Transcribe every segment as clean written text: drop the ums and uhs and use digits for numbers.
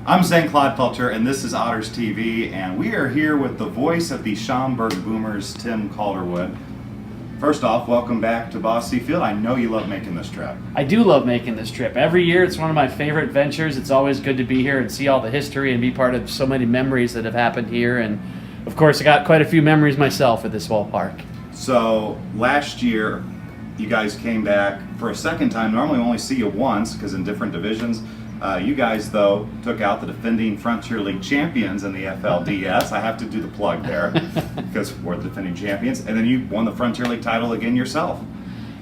I'm Zane Clodfelter, and this is Otters TV, and we are here with the voice of the Schaumburg Boomers, Tim Calderwood. First off, welcome back to Bosse Field. I know you love making this trip. I do love making this trip. Every year it's one of my favorite ventures. It's always good to be here and see all the history and be part of so many memories that have happened here. And of course, I got quite a few memories myself at this ballpark. So last year, you guys came back for a second time. Normally we only see you once because in different divisions. You guys, though, took out the defending Frontier League champions in the FLDS. I have to do the plug there because we're the defending champions. And then you won the Frontier League title again yourself.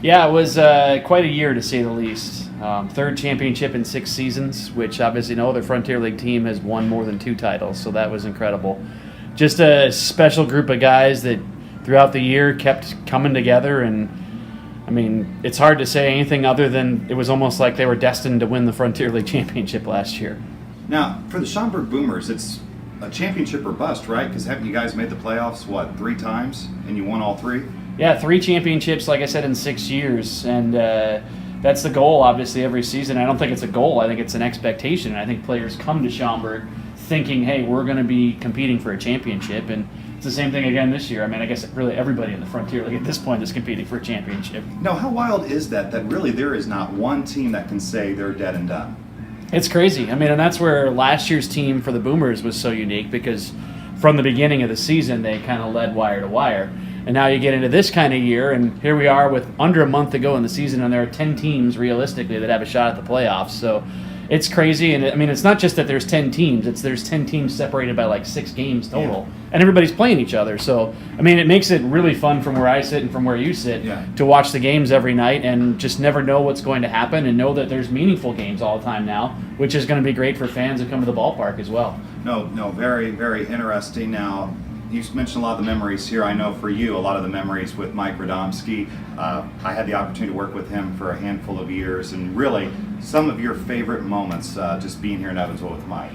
Yeah, it was quite a year to say the least. Third championship in 6 seasons, which obviously no other Frontier League team has won more than 2 titles, so that was incredible. Just a special group of guys that throughout the year kept coming together, and I mean, it's hard to say anything other than it was almost like they were destined to win the Frontier League championship last year. Now, for the Schaumburg Boomers, it's a championship or bust, right? Because haven't you guys made the playoffs, 3 times, and you won all 3? Yeah, 3 championships, like I said, in 6 years, and that's the goal, obviously, every season. I don't think it's a goal. I think it's an expectation. I think players come to Schaumburg thinking, hey, we're going to be competing for a championship, and it's the same thing again this year. I mean, I guess really everybody in the Frontier League at this point is competing for a championship. Now, how wild is that really there is not one team that can say they're dead and done? It's crazy. I mean, and that's where last year's team for the Boomers was so unique because from the beginning of the season, they kind of led wire to wire. And now you get into this kind of year, and here we are with under a month to go in the season, and there are 10 teams realistically that have a shot at the playoffs. So it's crazy, and I mean, it's not just that there's 10 teams, there's 10 teams separated by like 6 games total, and everybody's playing each other. So, I mean, it makes it really fun from where I sit and from where you sit to watch the games every night and just never know what's going to happen and know that there's meaningful games all the time now, which is going to be great for fans who come to the ballpark as well. No, very, very interesting. Now, you mentioned a lot of the memories here. I know for you, a lot of the memories with Mike Radomski. I had the opportunity to work with him for a handful of years, and really some of your favorite moments just being here in Evansville with Mike.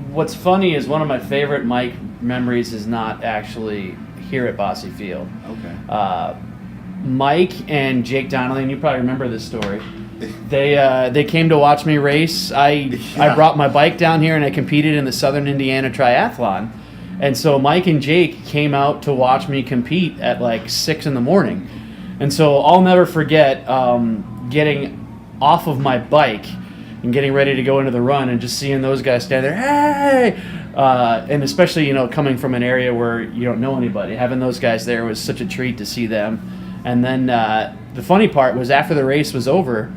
What's funny is one of my favorite Mike memories is not actually here at Bosse Field. Okay. Mike and Jake Donnelly, and you probably remember this story. They came to watch me race. I brought my bike down here and I competed in the Southern Indiana Triathlon. And so Mike and Jake came out to watch me compete at like 6 in the morning. And so I'll never forget getting off of my bike and getting ready to go into the run and just seeing those guys stand there, hey! And especially, you know, coming from an area where you don't know anybody, having those guys there was such a treat to see them. And then the funny part was after the race was over,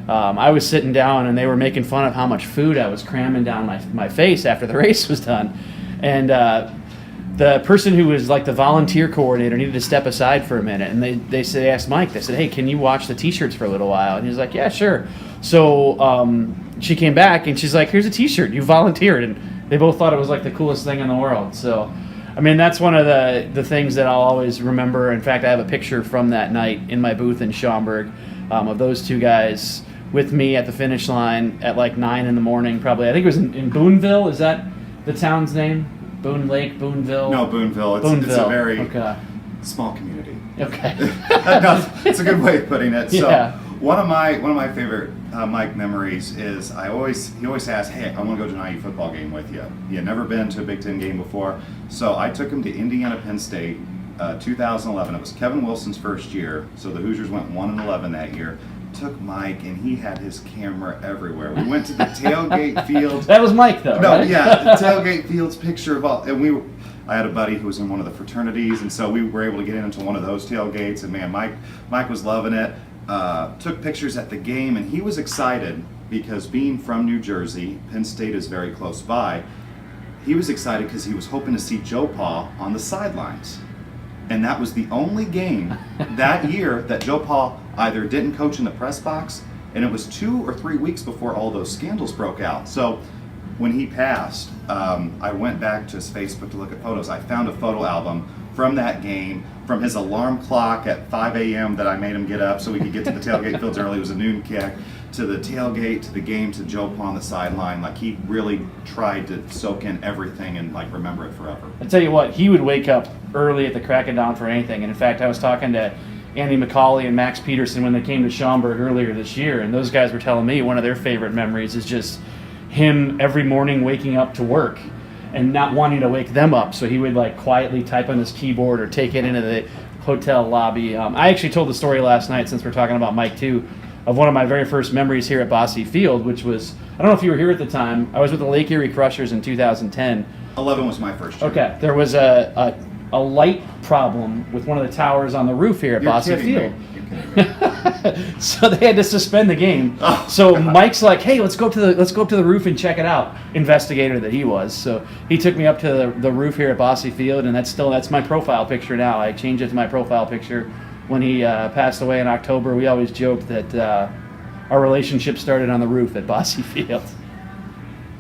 I was sitting down and they were making fun of how much food I was cramming down my face after the race was done. And the person who was like the volunteer coordinator needed to step aside for a minute. And they asked Mike, they said, hey, can you watch the T-shirts for a little while? And he was like, yeah, sure. So she came back and she's like, here's a T-shirt. You volunteered. And they both thought it was like the coolest thing in the world. So, I mean, that's one of the things that I'll always remember. In fact, I have a picture from that night in my booth in Schaumburg of those 2 guys with me at the finish line at like 9 in the morning probably. I think it was in Booneville. Is that the town's name? Boone Lake, Booneville? No, Booneville. It's a very small community. Okay. No, it's a good way of putting it. So Yeah. one of my favorite Mike memories is he always asks, hey, I want to go to an IU football game with you. He had never been to a Big Ten game before. So I took him to Indiana Penn State 2011. It was Kevin Wilson's first year. So the Hoosiers went 1-11 that year. Took Mike and he had his camera everywhere. We went to the tailgate field. That was Mike though, No, right? yeah, the tailgate field's picture of all, and I had a buddy who was in one of the fraternities, and so we were able to get into one of those tailgates, and man, Mike was loving it. Took pictures at the game, and he was excited because being from New Jersey, Penn State is very close by. He was excited because he was hoping to see Joe Pa on the sidelines. And that was the only game that year that Joe Pa either didn't coach in the press box, and it was 2 or 3 weeks before all those scandals broke out. So when he passed, I went back to his Facebook to look at photos. I found a photo album from that game, from his alarm clock at 5 a.m. that I made him get up so we could get to the tailgate fields early. It was a noon kick. To the tailgate, to the game, to Joe Pa on the sideline. Like, he really tried to soak in everything and like remember it forever. I tell you what, he would wake up early at the crack of dawn for anything. And in fact, I was talking to Andy McCauley and Max Peterson when they came to Schaumburg earlier this year, and those guys were telling me one of their favorite memories is just him every morning waking up to work and not wanting to wake them up. So he would like quietly type on his keyboard or take it into the hotel lobby. I actually told the story last night, since we're talking about Mike too, of one of my very first memories here at Bosse Field, which was, I don't know if you were here at the time. I was with the Lake Erie Crushers in 2010. 11 was my first year. Okay, there was a light problem with one of the towers on the roof here at Bosse Field. So they had to suspend the game. Oh, so God. Mike's like, "Hey, let's go up to the roof and check it out." Investigator that he was. So he took me up to the roof here at Bosse Field, and that's my profile picture now. I changed it to my profile picture when he passed away in October. We always joked that our relationship started on the roof at Bosse Field.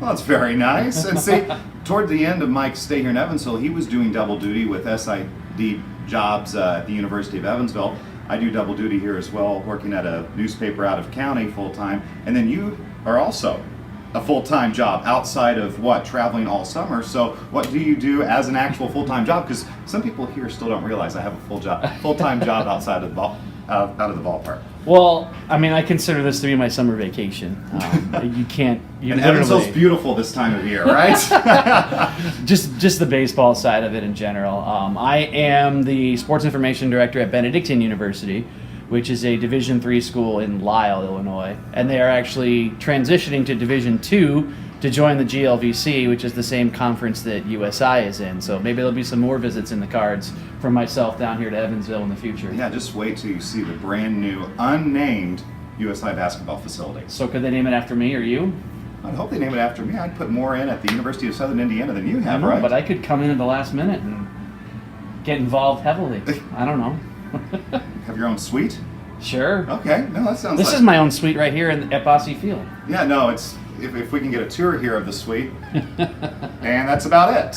Well, that's very nice. And see, toward the end of Mike's stay here in Evansville, he was doing double duty with SID jobs at the University of Evansville. I do double duty here as well, working at a newspaper out of county full-time. And then you are also a full-time job outside of traveling all summer. So what do you do as an actual full-time job? Because some people here still don't realize I have a full-time job outside of the out of the ballpark. Well, I mean, I consider this to be my summer vacation. You can't. And Evansville's beautiful this time of year, right? just the baseball side of it in general. I am the sports information director at Benedictine University, which is a Division III school in Lisle, Illinois, and they are actually transitioning to Division II to join the GLVC, which is the same conference that USI is in. So maybe there'll be some more visits in the cards from myself down here to Evansville in the future. Yeah, just wait till you see the brand new, unnamed USI basketball facility. So could they name it after me or you? I'd hope they name it after me. I'd put more in at the University of Southern Indiana than you have, I know, right? but I could come in at the last minute and get involved heavily. I don't know. Have your own suite? Sure. Okay, no, that sounds This like... is my own suite right here at Bosse Field. Yeah, no, it's... If we can get a tour here of the suite, and that's about it.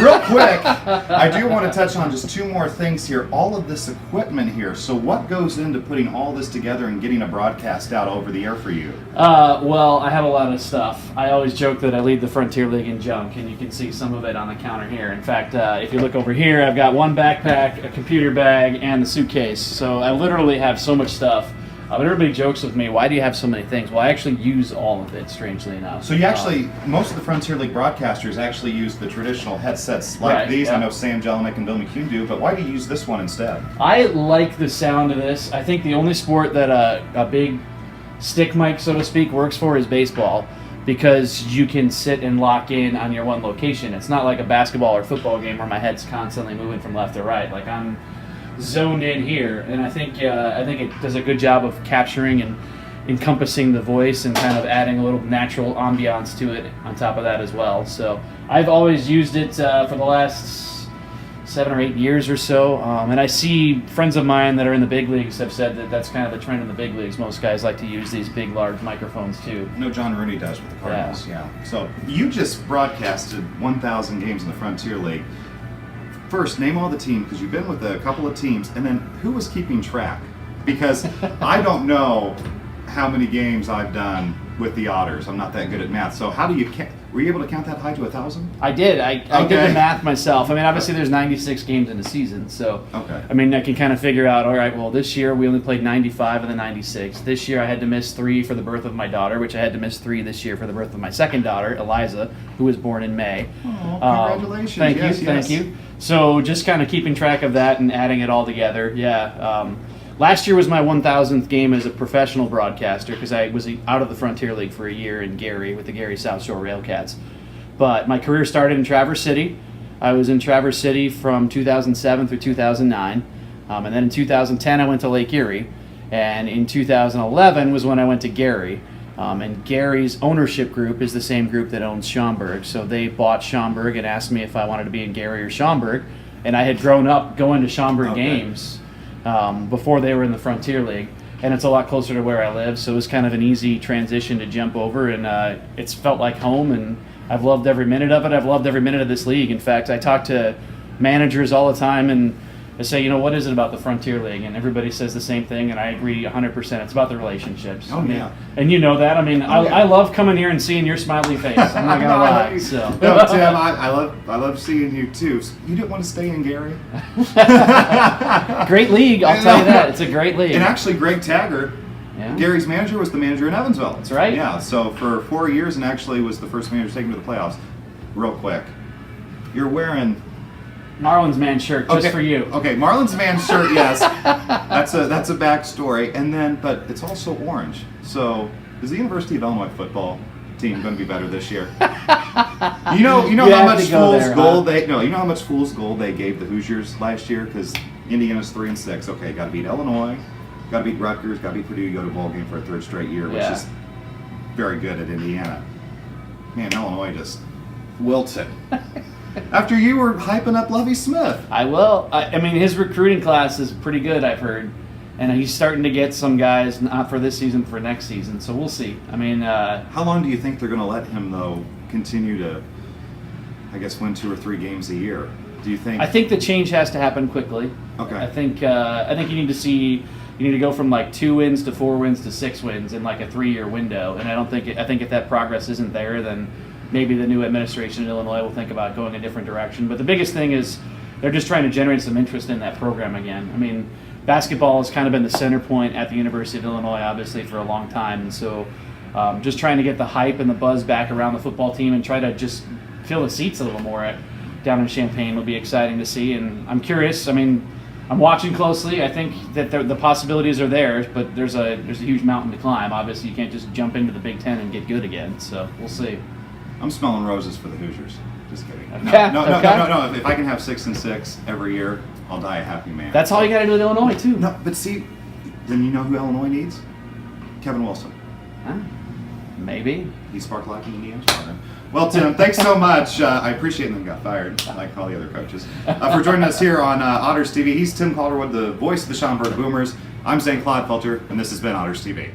Real quick, I do want to touch on just two more things here. All of this equipment here. So what goes into putting all this together and getting a broadcast out over the air for you? Well, I have a lot of stuff. I always joke that I lead the Frontier League in junk, and you can see some of it on the counter here. In fact, if you look over here, I've got one backpack, a computer bag, and the suitcase. So I literally have so much stuff. But everybody jokes with me, why do you have so many things? Well, I actually use all of it, strangely enough. So you actually, most of the Frontier League broadcasters actually use the traditional headsets like these. Yeah. I know Sam Jelinek and Bill McCune do, but why do you use this one instead? I like the sound of this. I think the only sport that a big stick mic, so to speak, works for is baseball, because you can sit and lock in on your one location. It's not like a basketball or football game where my head's constantly moving from left to right. Like, I'm zoned in here, and I think it does a good job of capturing and encompassing the voice and kind of adding a little natural ambiance to it on top of that as well. So I've always used it for the last 7 or 8 years or so, and I see friends of mine that are in the big leagues have said that that's kind of the trend in the big leagues. Most guys like to use these big, large microphones too. No, John Rooney does with the Cardinals. Yeah. So you just broadcasted 1,000 games in the Frontier League. First, name all the teams, because you've been with a couple of teams, and then who was keeping track? Because I don't know how many games I've done with the Otters. I'm not that good at math. So how do you were you able to count that high to 1,000? I did. I did the math myself. I mean, obviously there's 96 games in a season, so I mean, I can kind of figure out, all right, well, this year we only played 95 of the 96. This year I had to miss 3 for the birth of my daughter, which I had to miss 3 this year for the birth of my second daughter, Eliza, who was born in May. Oh, congratulations. Thank you. So just kind of keeping track of that and adding it all together. Yeah. Last year was my 1,000th game as a professional broadcaster, because I was out of the Frontier League for a year in Gary with the Gary South Shore Railcats. But my career started in Traverse City. I was in Traverse City from 2007 through 2009. And then in 2010, I went to Lake Erie. And in 2011 was when I went to Gary. And Gary's ownership group is the same group that owns Schaumburg. So they bought Schaumburg and asked me if I wanted to be in Gary or Schaumburg. And I had grown up going to Schaumburg games before they were in the Frontier League. And it's a lot closer to where I live, so it was kind of an easy transition to jump over. And it's felt like home, and I've loved every minute of it. I've loved every minute of this league. In fact, I talk to managers all the time, and I say, you know, what is it about the Frontier League? And everybody says the same thing, and I agree 100%. It's about the relationships. Oh, yeah. And you know that. I mean, I love coming here and seeing your smiley face. I'm not going to lie. So. No, Tim, I love seeing you, too. You didn't want to stay in Gary? Great league, I'll tell you that. It's a great league. And actually, Greg Taggart Yeah. Gary's manager was the manager in Evansville. That's right. Yeah, so for 4 years, and actually was the first manager to take him to the playoffs. Real quick, you're wearing Marlins man shirt just for you. Okay, Marlins man shirt. Yes, that's a backstory, and then but it's also orange. So is the University of Illinois football team going to be better this year? You know how much fool's gold how much fool's gold they gave the Hoosiers last year because Indiana's 3-6. Okay, got to beat Illinois, got to beat Rutgers, got to beat Purdue. You go to bowl game for a third straight year, which is very good at Indiana. Man, Illinois just wilted. After you were hyping up Lovie Smith. I will. I mean, his recruiting class is pretty good, I've heard. And he's starting to get some guys, not for this season, for next season. So we'll see. I mean... how long do you think they're going to let him, though, continue to, I guess, win 2 or 3 games a year? Do you think... I think the change has to happen quickly. Okay. I think you need to see... You need to go from like 2 wins to 4 wins to 6 wins in like a 3-year window. And I think if that progress isn't there, then maybe the new administration in Illinois will think about going a different direction. But the biggest thing is they're just trying to generate some interest in that program again. I mean, basketball has kind of been the center point at the University of Illinois, obviously, for a long time. And so just trying to get the hype and the buzz back around the football team and try to just fill the seats a little more down in Champaign will be exciting to see. And I'm curious. I mean, I'm watching closely. I think that the possibilities are there, but there's a huge mountain to climb. Obviously, you can't just jump into the Big Ten and get good again. So we'll see. I'm smelling roses for the Hoosiers. Just kidding. Okay. No. If I can have 6-6 every year, I'll die a happy man. That's all you got to do with Illinois, too. No, but see, then you know who Illinois needs? Kevin Wilson. Huh? Maybe. He sparked Lucky Indians. Well, Tim, thanks so much. I appreciate him got fired, like all the other coaches, for joining us here on Otters TV. He's Tim Calderwood, the voice of the Schaumburg Boomers. I'm Zane Clodfelter, and this has been Otters TV.